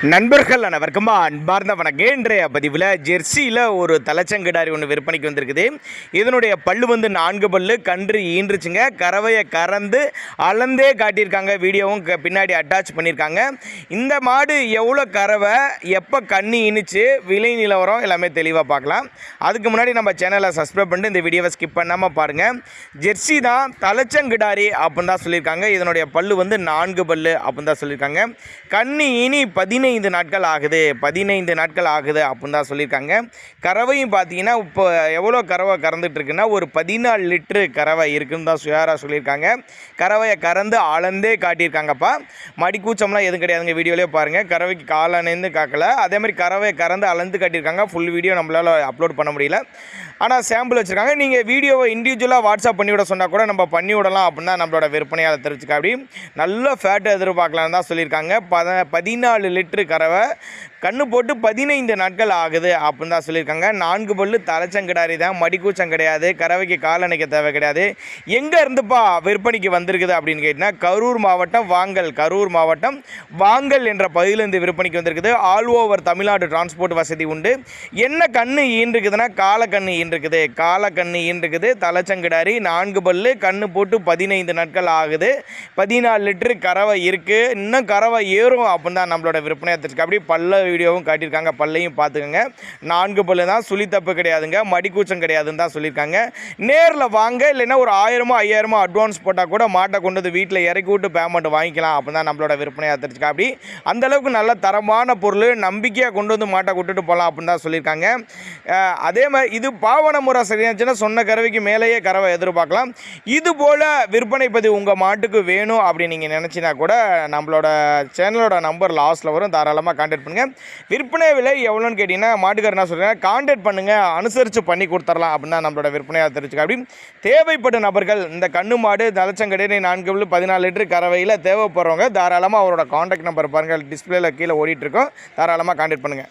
நண்பர்கள் அனைவருக்கும் அன்பார்ந்த வணக்கம். இன்றைய பதிவில் ஜெர்சியில் ஒரு தலைச்சங்கிடாரி ஒன்று விற்பனைக்கு வந்திருக்குது. இதனுடைய பல்லு வந்து 4 பல்லு, கன்று ஈன்றுச்சுங்க. கறவையை கறந்து அளந்தே காட்டியிருக்காங்க. வீடியோவும் பின்னாடி அட்டாச் பண்ணியிருக்காங்க. இந்த மாடு எவ்வளோ கறவை, எப்போ கண்ணி இனிச்சு, விலை நிலவரம் எல்லாமே தெளிவாக பார்க்கலாம். அதுக்கு முன்னாடி நம்ம சேனலை சப்ஸ்கிரைப் பண்ணிட்டு இந்த வீடியோவை ஸ்கிப் பண்ணாமல் பாருங்கள். ஜெர்சி தான் தலைச்சங்கிடாரி அப்படின்னு தான் சொல்லியிருக்காங்க. இதனுடைய பல்லு வந்து 4 பல்லு அப்படின்னு தான் சொல்லியிருக்காங்க. கண்ணி இனி 15 நாட்கள் ஆகுது, 15 நாட்கள் ஆகுது அப்படின்னு தான் சொல்லியிருக்காங்க. கறவையும் பார்த்தீங்கன்னா இப்போ எவ்வளோ கறவை கறந்துட்டு இருக்குன்னா ஒரு 14 லிட்ரு கறவை இருக்குன்னு தான் சுயாராக சொல்லியிருக்காங்க. கறவையை கறந்து அளந்தே காட்டியிருக்காங்கப்பா. மடிக்கூச்சம்லாம் எதுவும் கிடையாதுங்க. வீடியோலேயே பாருங்கள். கறவைக்கு காலனேந்து காக்கல. அதே மாதிரி கறவையை கறந்து அளந்து காட்டியிருக்காங்க. ஃபுல் வீடியோ நம்மளால் அப்லோட் பண்ண முடியல, ஆனால் சாம்பிள் வச்சுருக்காங்க. நீங்கள் வீடியோவை இண்டிவிஜுவலாக வாட்ஸ்அப் பண்ணி விட சொன்னால் கூட நம்ம பண்ணி விடலாம் அப்படின்னு தான் நம்மளோட விற்பனையாளர் தெரிவிச்சுக்க. அப்படி நல்ல ஃபேட்டை எதிர்பார்க்கலான்னு தான் சொல்லியிருக்காங்க. 14 லிட்ரு கறவை, கண்ணு போட்டு 15 நாட்கள் ஆகுது அப்படின்னு தான் சொல்லியிருக்காங்க. 4 பல்லு தலைச்சங்கிடாரி தான், மடிக்கூச்சம் கிடையாது, கறவைக்கு கால் அணைக்க தேவை கிடையாது. எங்கே இருந்துப்பா விற்பனைக்கு வந்திருக்குது அப்படின்னு கேட்டிங்கன்னா கரூர் மாவட்டம் வாங்கல் என்ற பகுதியிலேருந்து விற்பனைக்கு வந்திருக்குது. ஆல் ஓவர் தமிழ்நாடு டிரான்ஸ்போர்ட் வசதி உண்டு. என்ன கண்ணு ஈன்றுக்குதுன்னா காலக்கண்ணு ஈன்றுக்குது. தலைச்சங்கிடாரி 4 பல்லு, கண்ணு போட்டு 15 நாட்கள் ஆகுது. 14 லிட்டரு கறவை இருக்குது. இன்னும் கறவை ஏறும் அப்படின்னு தான் நம்மளோட விற்பனை எடுத்துருக்கு. அப்படி பல்ல வீடியோவும் காட்டியிருக்காங்க. பல்லையும் பார்த்துக்கோங்க. 4 பல்லு தான், சுழி தப்பு கிடையாதுங்க, மடிக்கூச்சம் கிடையாதுன்னு தான் சொல்லியிருக்காங்க. நேரில் வாங்க, இல்லைன்னா ஒரு 1000-5000 அட்வான்ஸ் போட்டால் கூட மாட்டை கொண்டு வந்து வீட்டில் இறக்கி விட்டு பேமெண்ட் வாங்கிக்கலாம் அப்படின்னு தான் நம்மளோட விற்பனை எடுத்துருக்கு. அப்படி அந்தளவுக்கு நல்ல தரமான பொருள், நம்பிக்கையாக கொண்டு வந்து மாட்டை விட்டுட்டு போகலாம் அப்படின்னு தான் சொல்லியிருக்காங்க. அதே மாதிரி இது பாவன முறை சரியாச்சுன்னா சொன்ன கறவைக்கு மேலேயே கறவை எதிர்பார்க்கலாம். இது போல் விற்பனை பதிவு உங்கள் மாட்டுக்கு வேணும் அப்படின்னு நீங்கள் நினச்சினா கூட நம்மளோட சேனலோட நம்பர் லாஸ்ட்டில் வரும். தாராளமாக கான்டாக்ட் பண்ணுங்கள். விற்பனை விலை எவ்வளோன்னு கேட்டிங்கன்னா மாட்டுக்காரர் என்ன சொல்கிறேன், கான்டாக்ட் பண்ணுங்கள், அனுசரித்து பண்ணி கொடுத்துடலாம் அப்படின்னு தான் நம்மளோட விற்பனையாக தெரிஞ்சுக்க. அப்படி தேவைப்பட்ட நபர்கள் இந்த கண்ணு மாடு தலைச்சங்கிடாரி 4 பல்லு 14 லிட்டரு கறவையில் தேவைப்படுறவங்க தாராளமாக அவரோட கான்டாக்ட் நம்பர் பாருங்கள், டிஸ்பிளேல கீழே ஓடிட்டுருக்கோம். தாராளமாக கான்டாக்ட் பண்ணுங்கள்.